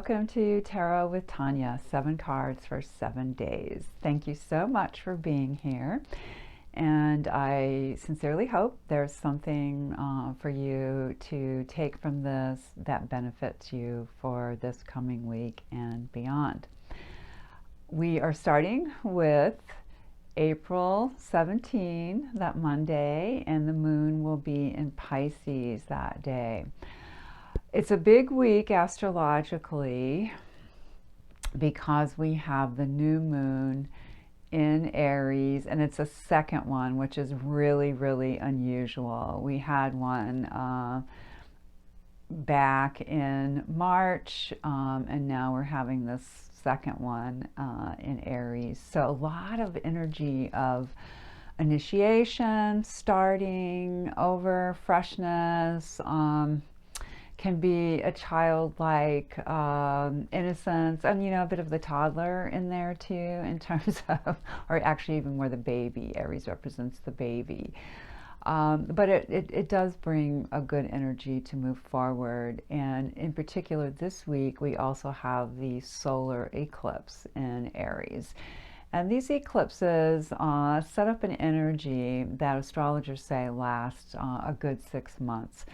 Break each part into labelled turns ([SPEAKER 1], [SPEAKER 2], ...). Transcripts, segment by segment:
[SPEAKER 1] welcome to Tarot with Tanya, 7 cards for 7 days. Thank you so much for being here. And I sincerely hope there's something for you to take from this that benefits you for this coming week and beyond. We are starting with April 17, that Monday, and the moon will be in Pisces that day. It's a big week astrologically because we have the new moon in Aries, and it's a second one, which is really, really unusual. We had one back in March, and now we're having this second one in Aries. So a lot of energy of initiation, starting over, freshness, can be a childlike innocence, and a bit of the toddler in there too, in terms of, or actually even more the baby. Aries represents the baby, but it does bring a good energy to move forward. And in particular this week we also have the solar eclipse in Aries. And these eclipses set up an energy that astrologers say lasts a good 6 months.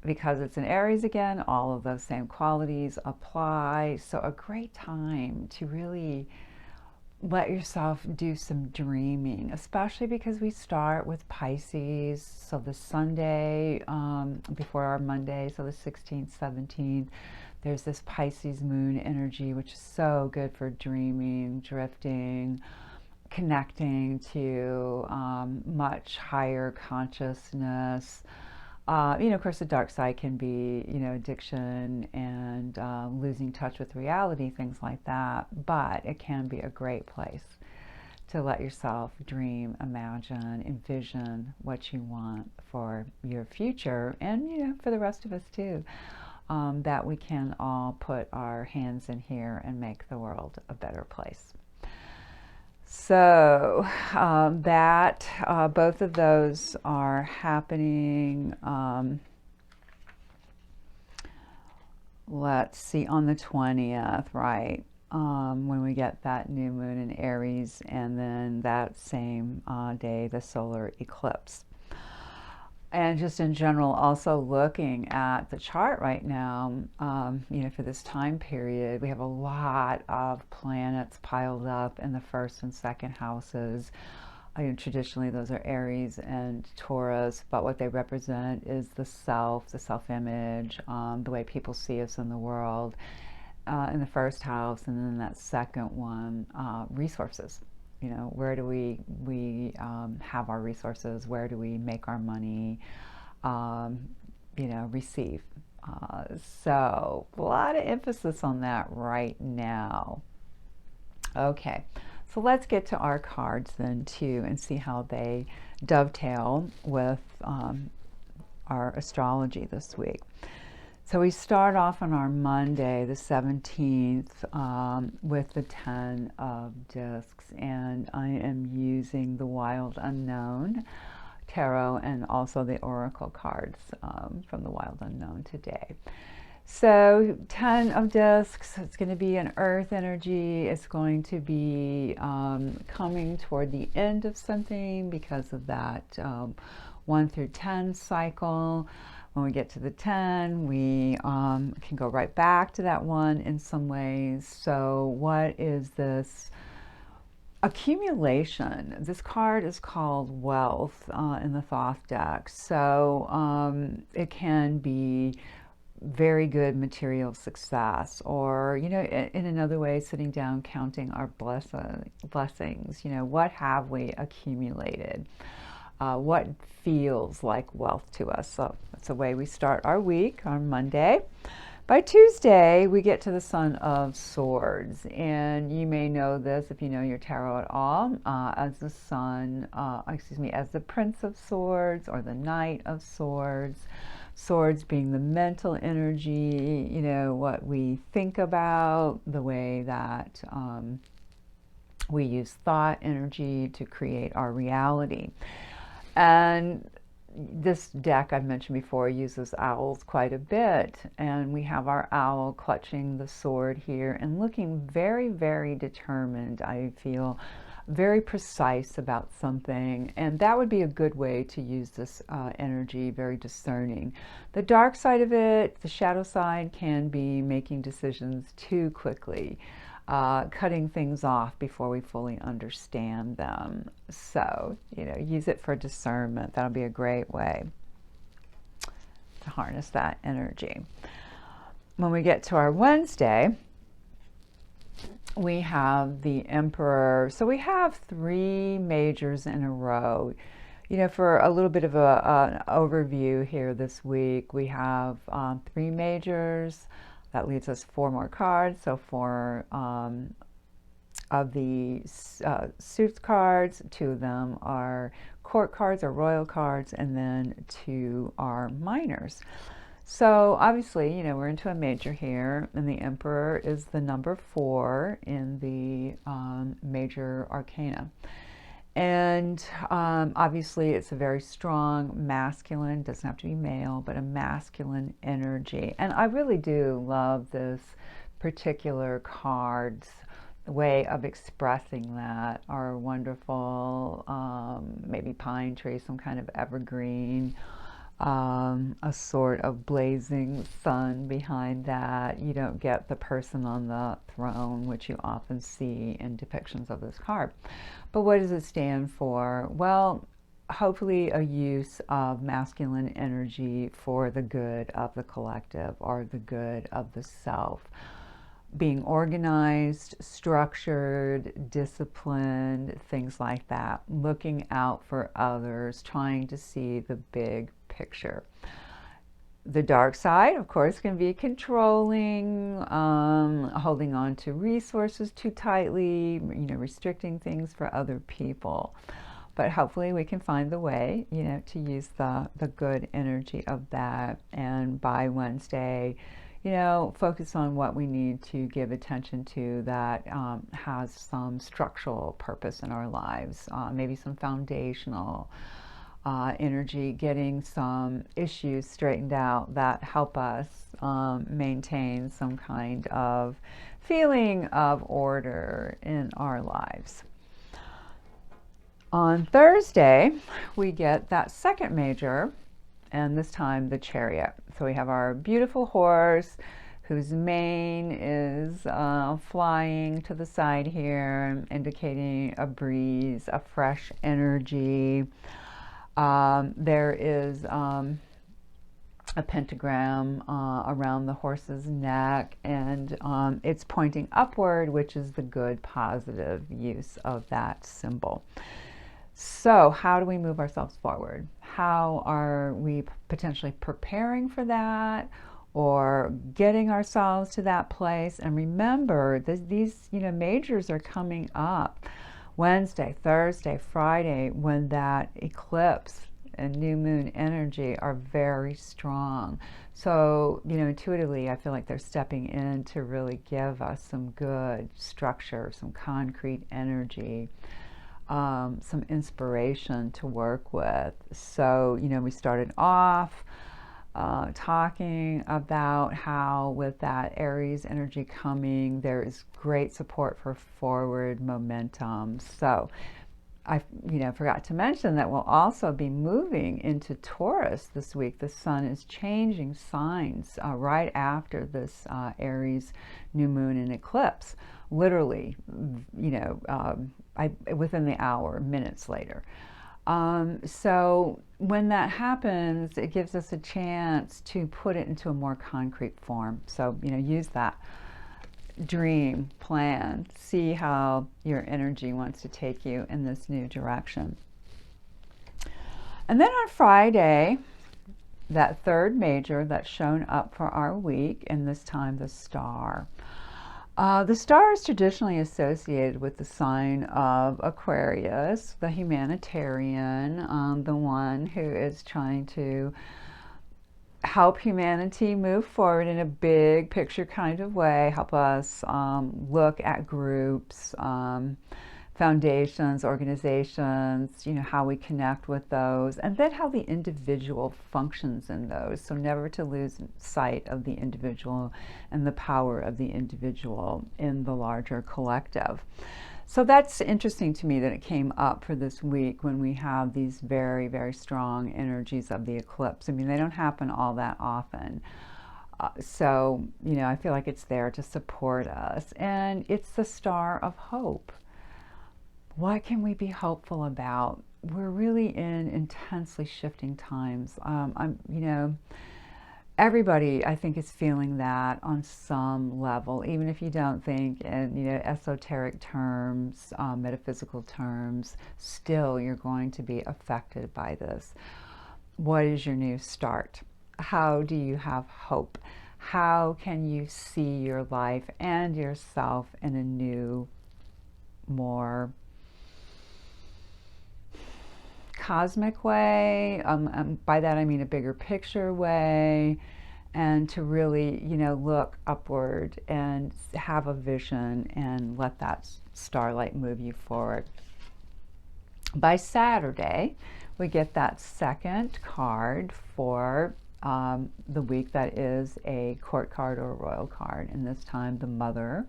[SPEAKER 1] Because it's in Aries again, all of those same qualities apply. So a great time to really let yourself do some dreaming, especially because we start with Pisces. So the Sunday before our Monday, so the 16th, 17th, there's this Pisces moon energy, which is so good for dreaming, drifting, connecting to much higher consciousness. Of course, the dark side can be, addiction and losing touch with reality, things like that. But it can be a great place to let yourself dream, imagine, envision what you want for your future, and, for the rest of us too, that we can all put our hands in here and make the world a better place. So both of those are happening, let's see, on the 20th, right? When we get that new moon in Aries, and then that same day, the solar eclipse. And just in general, also looking at the chart right now, for this time period, we have a lot of planets piled up in the first and second houses. Traditionally, those are Aries and Taurus, but what they represent is the self-image, the way people see us in the world, in the first house, and then that second one, resources. Where do we have our resources? Where do we make our money? Receive. So a lot of emphasis on that right now. Okay, so let's get to our cards then too, and see how they dovetail with our astrology this week. So we start off on our Monday, the 17th, with the 10 of Discs, and I am using the Wild Unknown Tarot and also the Oracle cards from the Wild Unknown today. So 10 of Discs, it's going to be an earth energy. It's going to be coming toward the end of something because of that 1 through 10 cycle. When we get to the 10, we can go right back to that 1 in some ways. So what is this accumulation? This card is called Wealth in the Thoth deck. So it can be very good material success, or, in another way, sitting down, counting our blessings. What have we accumulated? What feels like wealth to us? So that's the way we start our week on Monday. By Tuesday, we get to the Sun of Swords, and you may know this if you know your tarot at all, as the Sun, as the Prince of Swords or the Knight of Swords. Swords being the mental energy, what we think about, the way that we use thought energy to create our reality. And this deck I've mentioned before uses owls quite a bit, and we have our owl clutching the sword here and looking very, very determined. I feel very precise about something, and that would be a good way to use this energy, very discerning. The dark side of it, the shadow side, can be making decisions too quickly, cutting things off before we fully understand them. So, use it for discernment. That'll be a great way to harness that energy. When we get to our Wednesday, we have the Emperor. So we have 3 majors in a row. For a little bit of an overview here this week, we have 3 majors. That leaves us 4 more cards. So 4 of the suits cards, 2 of them are court cards or royal cards, and then 2 are minors. So obviously, we're into a major here, and the Emperor is the number 4 in the major arcana. And obviously it's a very strong masculine, doesn't have to be male, but a masculine energy. And I really do love this particular card's way of expressing that. Our wonderful, maybe pine tree, some kind of evergreen, a sort of blazing sun behind that. You don't get the person on the throne, which you often see in depictions of this card. But what does it stand for? Well, hopefully a use of masculine energy for the good of the collective or the good of the self. Being organized, structured, disciplined, things like that. Looking out for others, trying to see the big picture. The dark side, of course, can be controlling, holding on to resources too tightly, restricting things for other people. But hopefully we can find the way, to use the good energy of that. And by Wednesday, focus on what we need to give attention to that has some structural purpose in our lives, maybe some foundational energy, getting some issues straightened out that help us maintain some kind of feeling of order in our lives. On Thursday, we get that second major, and this time the Chariot. So we have our beautiful horse whose mane is flying to the side here, indicating a breeze, a fresh energy. There is a pentagram around the horse's neck, and it's pointing upward, which is the good, positive use of that symbol. So how do we move ourselves forward? How are we potentially preparing for that or getting ourselves to that place? And remember, these majors are coming up Wednesday, Thursday, Friday, when that eclipse and new moon energy are very strong. So, intuitively, I feel like they're stepping in to really give us some good structure, some concrete energy, some inspiration to work with. So, we started off talking about how with that Aries energy coming, there is great support for forward momentum. So I forgot to mention that we'll also be moving into Taurus this week. The sun is changing signs right after this Aries new moon and eclipse, literally, within the hour, minutes later. So when that happens, it gives us a chance to put it into a more concrete form. So, use that dream, plan, see how your energy wants to take you in this new direction. And then on Friday, that third major that's shown up for our week, and this time the star. The star is traditionally associated with the sign of Aquarius, the humanitarian, the one who is trying to help humanity move forward in a big picture kind of way, help us look at groups, foundations, organizations, how we connect with those, and then how the individual functions in those. So never to lose sight of the individual and the power of the individual in the larger collective. So that's interesting to me that it came up for this week when we have these very, very strong energies of the eclipse. I mean, they don't happen all that often. So, I feel like it's there to support us. And it's the star of hope. What can we be hopeful about? We're really in intensely shifting times. Everybody, I think, is feeling that on some level, even if you don't think in esoteric terms, metaphysical terms. Still, you're going to be affected by this. What is your new start? How do you have hope? How can you see your life and yourself in a new, more cosmic way? By that I mean a bigger picture way, and to really, look upward and have a vision and let that starlight move you forward. By Saturday, we get that second card for the week that is a court card or a royal card, and this time the Mother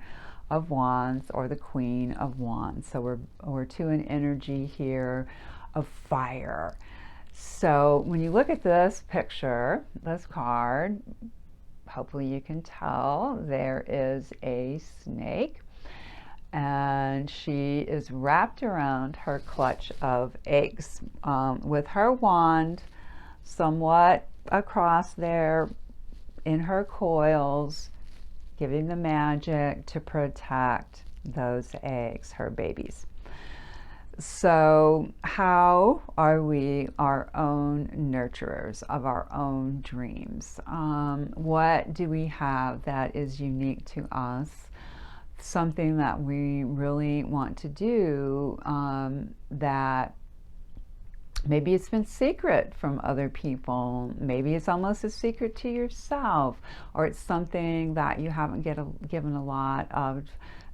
[SPEAKER 1] of Wands or the Queen of Wands. So we're to an energy here of fire. So when you look at this picture, this card, hopefully you can tell there is a snake, and she is wrapped around her clutch of eggs with her wand somewhat across there in her coils, giving the magic to protect those eggs, her babies. So how are we our own nurturers of our own dreams? What do we have that is unique to us? Something that we really want to do that maybe it's been secret from other people. Maybe it's almost a secret to yourself, or it's something that you haven't given a lot of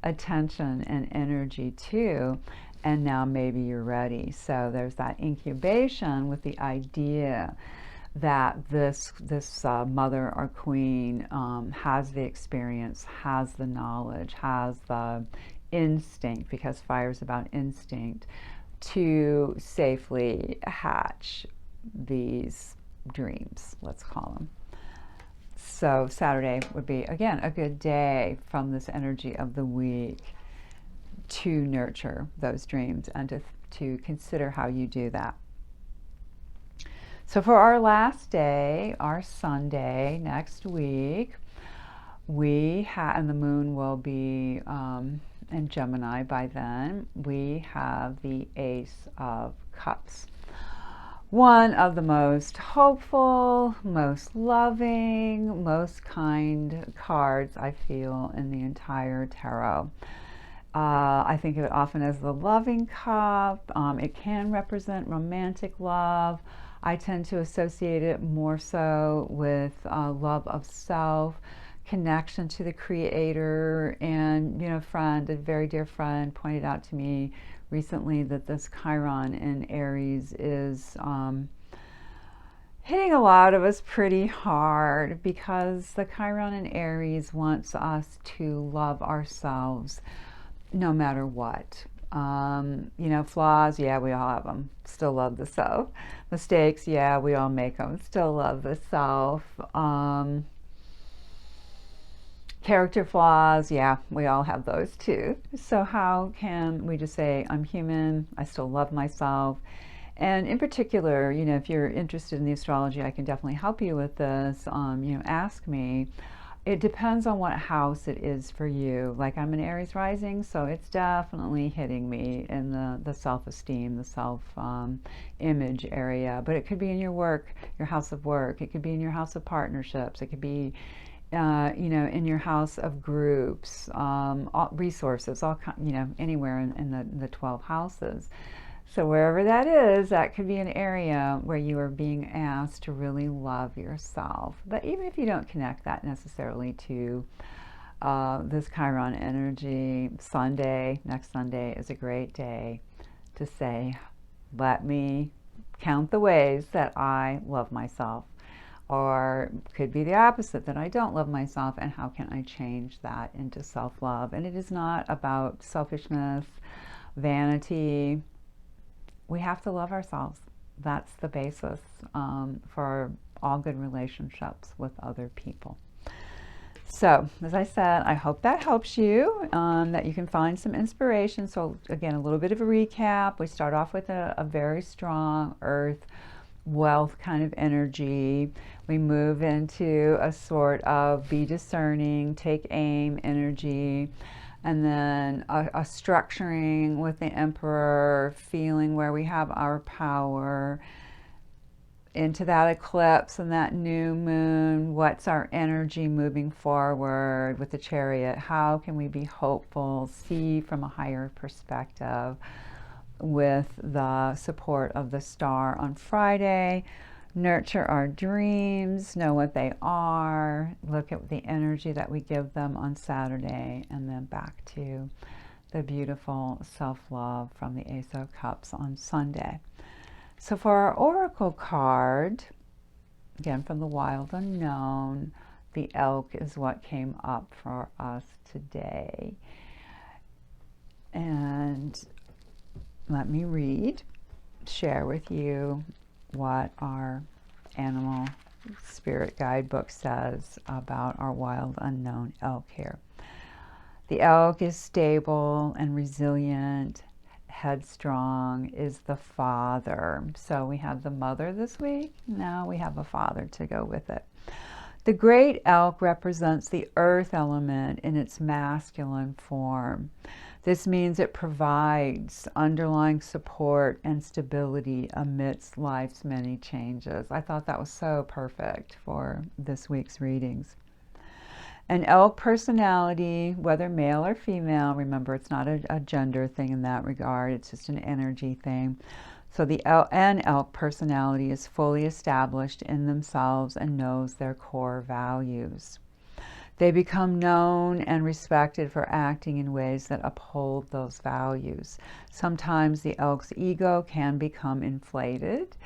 [SPEAKER 1] attention and energy to, and now maybe you're ready. So there's that incubation with the idea that this mother or queen has the experience, has the knowledge, has the instinct, because fire is about instinct, to safely hatch these dreams, let's call them. So Saturday would be, again, a good day from this energy of the week to nurture those dreams and to consider how you do that. So for our last day, our Sunday next week, and the moon will be in Gemini by then, we have the Ace of Cups. One of the most hopeful, most loving, most kind cards I feel in the entire tarot. I think of it often as the loving cup. It can represent romantic love. I tend to associate it more so with love of self, connection to the Creator. And a very dear friend pointed out to me recently that this Chiron in Aries is hitting a lot of us pretty hard, because the Chiron in Aries wants us to love ourselves no matter what. Flaws, yeah, we all have them. Still love the self. Mistakes, yeah, we all make them. Still love the self. Character flaws, yeah, we all have those too. So how can we just say, I'm human, I still love myself? And in particular, if you're interested in the astrology, I can definitely help you with this. Ask me. It depends on what house it is for you. Like, I'm an Aries rising, so it's definitely hitting me in the self-esteem, the self-image area. But it could be in your work, your house of work. It could be in your house of partnerships. It could be, in your house of groups, resources, anywhere in the 12 houses. So wherever that is, that could be an area where you are being asked to really love yourself. But even if you don't connect that necessarily to this Chiron energy. Sunday, next Sunday, is a great day to say, let me count the ways that I love myself. Or could be the opposite, that I don't love myself, and how can I change that into self-love? And it is not about selfishness, vanity. We have to love ourselves. That's the basis for all good relationships with other people. So, as I said, I hope that helps you, that you can find some inspiration. So, again, a little bit of a recap. We start off with a very strong earth, wealth kind of energy. We move into a sort of be discerning, take aim energy. And then a structuring with the Emperor, feeling where we have our power. Into that eclipse and that new moon, what's our energy moving forward with the Chariot? How can we be hopeful, see from a higher perspective with the support of the star on Friday? Nurture our dreams, know what they are, look at the energy that we give them on Saturday, and then back to the beautiful self-love from the Ace of Cups on Sunday. So for our oracle card, again from the Wild Unknown, the elk is what came up for us today. And let me share with you what our animal spirit guidebook says about our Wild Unknown elk here. The elk is stable and resilient, headstrong, is the father. So we have the mother this week. Now we have a father to go with it. The great elk represents the earth element in its masculine form. This means it provides underlying support and stability amidst life's many changes. I thought that was so perfect for this week's readings. An elk personality, whether male or female, remember it's not a gender thing in that regard, it's just an energy thing. So an elk personality is fully established in themselves and knows their core values. They become known and respected for acting in ways that uphold those values. Sometimes the elk's ego can become inflated.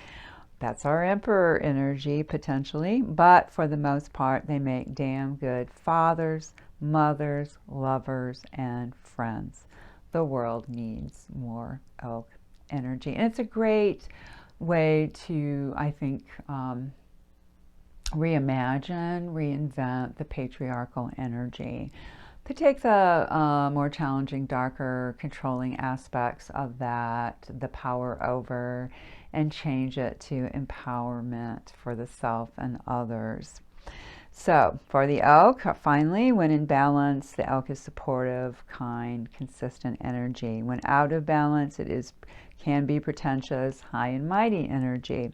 [SPEAKER 1] That's our Emperor energy, potentially. But for the most part, they make damn good fathers, mothers, lovers, and friends. The world needs more elk energy. And it's a great way to, I think, reimagine, reinvent the patriarchal energy. To take the more challenging, darker, controlling aspects of that, the power over, and change it to empowerment for the self and others. So for the elk, finally, when in balance, the elk is supportive, kind, consistent energy. When out of balance, it can be pretentious, high and mighty energy.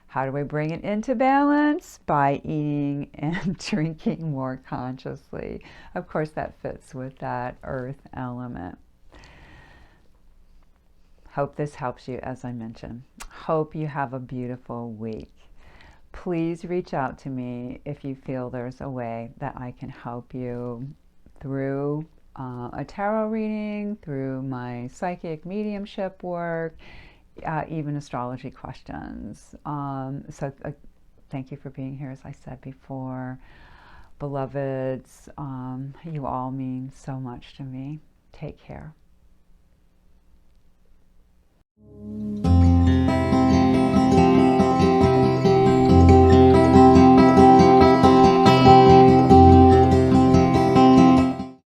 [SPEAKER 1] How do we bring it into balance? By eating and drinking more consciously. Of course, that fits with that earth element. Hope this helps you, as I mentioned. Hope you have a beautiful week. Please reach out to me if you feel there's a way that I can help you through a tarot reading, through my psychic mediumship work, even astrology questions. Thank you for being here, as I said before. Beloveds, you all mean so much to me. Take care.